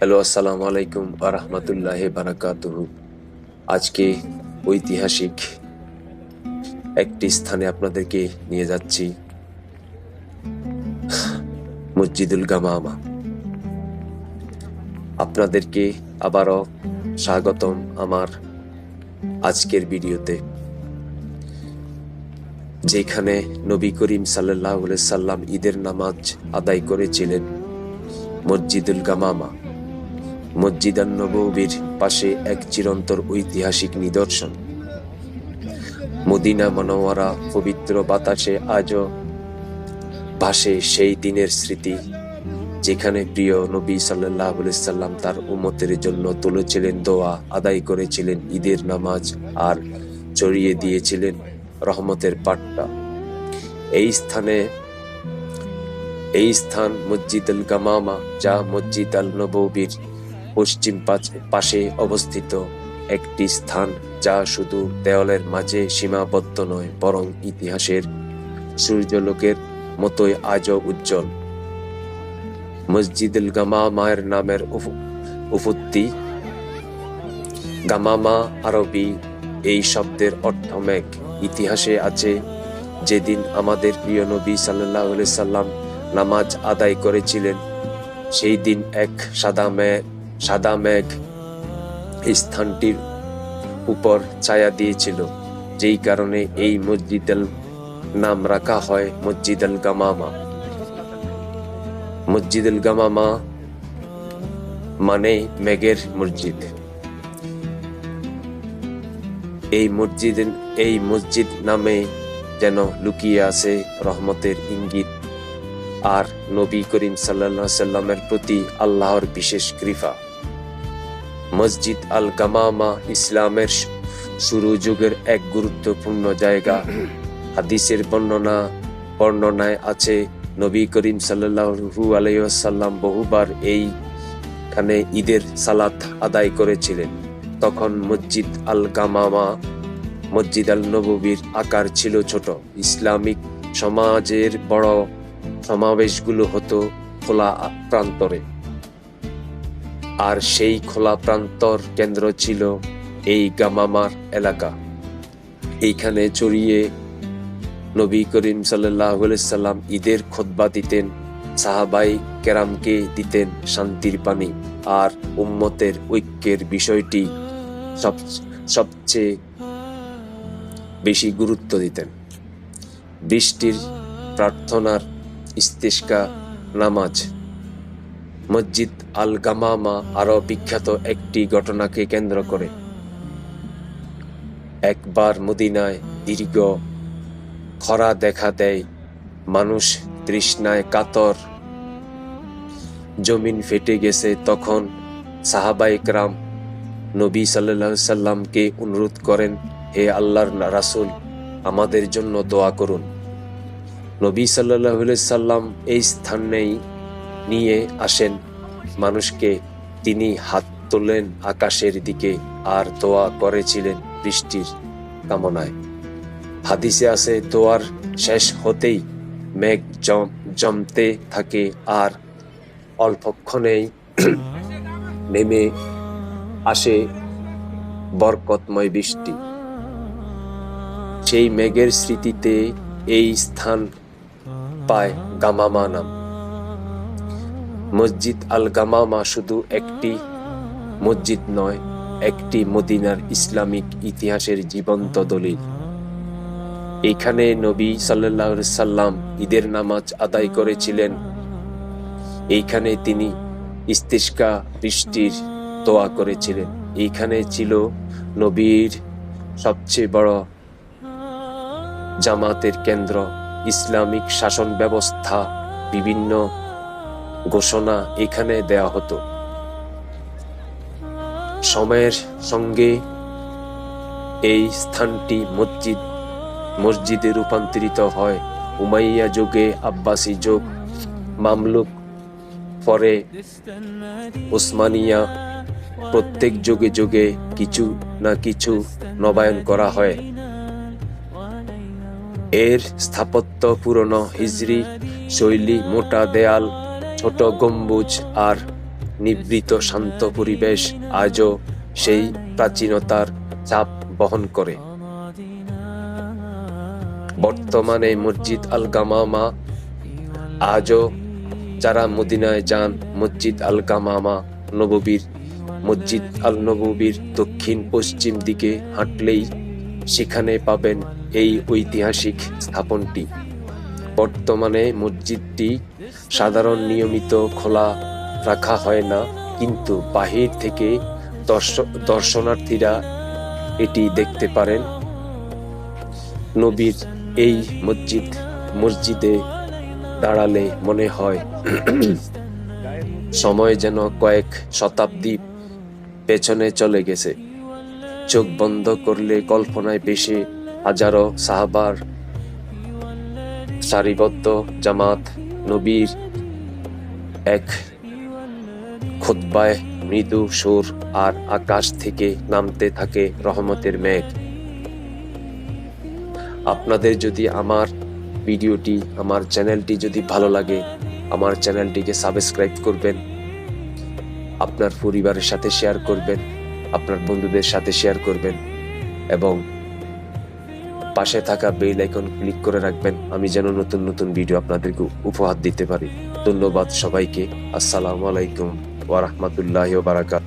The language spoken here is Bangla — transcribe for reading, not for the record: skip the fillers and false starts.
হ্যালো, আসসালামু আলাইকুম আরহামতুল্লাহ বারাকাতুহু। আজকে ঐতিহাসিক একটি স্থানে আপনাদেরকে নিয়ে যাচ্ছি, মসজিদুল গামামা। আপনাদেরকে আবারও স্বাগতম আমার আজকের ভিডিওতে, যেখানে নবী করিম সাল্লাল্লাহু আলাইহি সাল্লাম ঈদের নামাজ আদায় করেছিলেন মসজিদুল গামামা। মসজিদ আন-নববীর পাশে এক চিরন্তর ঐতিহাসিক নিদর্শন। মদিনা মুনাওয়ারা পবিত্র বাতাসে আজও ভাসে সেই দিনের স্মৃতি, যেখানে প্রিয় নবী সাল্লাল্লাহু আলাইহি সাল্লাম তার উম্মতের জন্য তুলেছিলেন দোয়া, আদায় করেছিলেন ঈদের নামাজ আর ছড়িয়ে দিয়েছিলেন রহমতের বার্তা। এই স্থান মসজিদুল গামামা, যা মসজিদ আল-নববীর পশ্চিম পাশে অবস্থিত একটি স্থান, যা শুধু দেওয়ালের মাঝে সীমাবদ্ধ নয়, বরং ইতিহাসের সূর্যালোকের মতোই আজও উজ্জ্বল। মসজিদুল গামামার নামের উৎপত্তি। গামামা আরবি এই শব্দের অর্থ মেঘ। ইতিহাসে আছে, যেদিন আমাদের প্রিয় নবী সাল্লাল্লাহু আলাইহি সাল্লাম নামাজ আদায় করেছিলেন, সেই দিন এক সাদা মেঘ এই স্থানটির উপর ছায়া দিয়েছিল, যেই কারণে এই মসজিদের নাম রাখা হয় মসজিদুল গামামা। মসজিদুল গামামা মানে মেঘের মসজিদ। এই মসজিদ নামে যেন লুকিয়ে আছে রহমতের ইঙ্গিত আর নবী করিম সাল্লাল্লাহু আলাইহি সাল্লামের প্রতি আল্লাহর বিশেষ কৃপা। মসজিদ আল গামামা ইসলামের শুরু যুগের এক গুরুত্বপূর্ণ জায়গা। হাদিসের বর্ণনায় আছে, নবী করিম সাল্লাল্লাহু আলাইহি ওয়াসাল্লাম বহুবার এইখানে ঈদের সালাত আদায় করেছিলেন। তখন মসজিদ আল গামামা মসজিদ আল নববীর আকার ছিল ছোট। ইসলামিক সমাজের বড় সমাবেশগুলো হতো খোলা প্রান্তরে, আর সেই খোলা প্রান্তর কেন্দ্র ছিল এই গামামার এলাকা। এইখানে চড়িয়ে নবী করিম সাল্লাল্লাহু আলাইহি সাল্লাম ঈদের খুতবা দিতেন, সাহাবায়ে কেরামকে দিতেন শান্তির বাণী, আর উম্মতের ঐক্যের বিষয়টি সবচেয়ে বেশি গুরুত্ব দিতেন। বৃষ্টির প্রার্থনার ইস্তেসকা নামাজ। মসজিদ আল গামামা আরো বিখ্যাত একটি ঘটনাকে কেন্দ্র করে। একবার মদিনায় দীর্ঘ খরা দেখা দেয়, মানুষ তৃষ্ণায় কাতর, জমিন ফেটে গেছে। তখন সাহাবায়ে কেরাম নবী সাল্লাল্লাহু আলাইহি সাল্লামকে অনুরোধ করেন, হে আল্লাহর রাসূল, আমাদের জন্য দোয়া করুন। নবী সাল্লাল্লাহু আলাইহি সাল্লাম এই স্থানেই নিয়ে আসেন মানুষকে। তিনি হাত তোলেন আকাশের দিকে আর দোয়া করেছিলেন বৃষ্টির কামনায়। হাদিসে আছে, দোয়ার শেষ হতেই মেঘ জমতে থাকে আর অল্পক্ষণেই নেমে আসে বরকতময় বৃষ্টি। সেই মেঘের স্মৃতিতে এই স্থান পায় গামামা নাম। মসজিদ আল গামামা শুধু একটি মসজিদ নয়, একটি মদিনার ইসলামিক ইতিহাসের জীবন্ত দলিল। এইখানে নবী সাল্লাল্লাহু আলাইহি সাল্লাম ঈদের নামাজ আদায় করেছিলেন। এইখানে তিনি ইস্তিসকা বৃষ্টির দোয়া করেছিলেন। এইখানে ছিল নবীর সবচেয়ে বড় জামাতের কেন্দ্র। ইসলামিক শাসন ব্যবস্থা, বিভিন্ন ঘোষণা এখানে দেয়া হতো। সময়ের সঙ্গে এই স্থানটি মসজিদে রূপান্তরিত হয়। উমাইয়া যুগে, আব্বাসী যুগ, মামলুক, পরে ওসমানিয়া, প্রত্যেক যুগে যুগে কিছু না কিছু নবায়ন করা হয়। এর স্থাপত্য পুরনো হিজরি শৈলী, মোটা দেয়াল, ছোট গম্বুজ আর নিভৃত শান্ত পরিবেশ আজও সেই প্রাচীনতার ছাপ বহন করে। বর্তমানে মসজিদ আল গামামা আজও যারা মদিনায় যান, মসজিদ আল গামামা মসজিদ আল নববীর দক্ষিণ পশ্চিম দিকে হাঁটলেই সেখানে পাবেন এই ঐতিহাসিক স্থাপনটি। বর্তমানে মসজিদটি সাধারণ নিয়মিত খোলা রাখা হয় না, কিন্তু বাহির থেকে দর্শনার্থীরা এটি দেখতে পারেন। নবীর এই মসজিদে দাঁড়ালে মনে হয় সময় যেন কয়েক শতাব্দী পেছনে চলে গেছে। চোখ বন্ধ করলে কল্পনায় ভেসে হাজারো সাহাবার সারিবদ্ধ জামাত, নবীর এক খুতবায় মৃদু সুর, আর আকাশ থেকে নামতে থাকে রহমতের মেঘ। আপনাদের যদি আমার ভিডিওটি, আমার চ্যানেলটি যদি ভালো লাগে, আমার চ্যানেলটিকে সাবস্ক্রাইব করবেন, আপনার পরিবারের সাথে শেয়ার করবেন, আপনার বন্ধুদের সাথে শেয়ার করবেন এবং পাশে থাকা বেল আইকন ক্লিক করে রাখবেন, আমি যেন নতুন নতুন ভিডিও আপনাদেরকে উপহার দিতে পারি। ধন্যবাদ সবাইকে। আসসালামু আলাইকুম ওয়া রাহমাতুল্লাহি ওয়া বারাকাতুহু।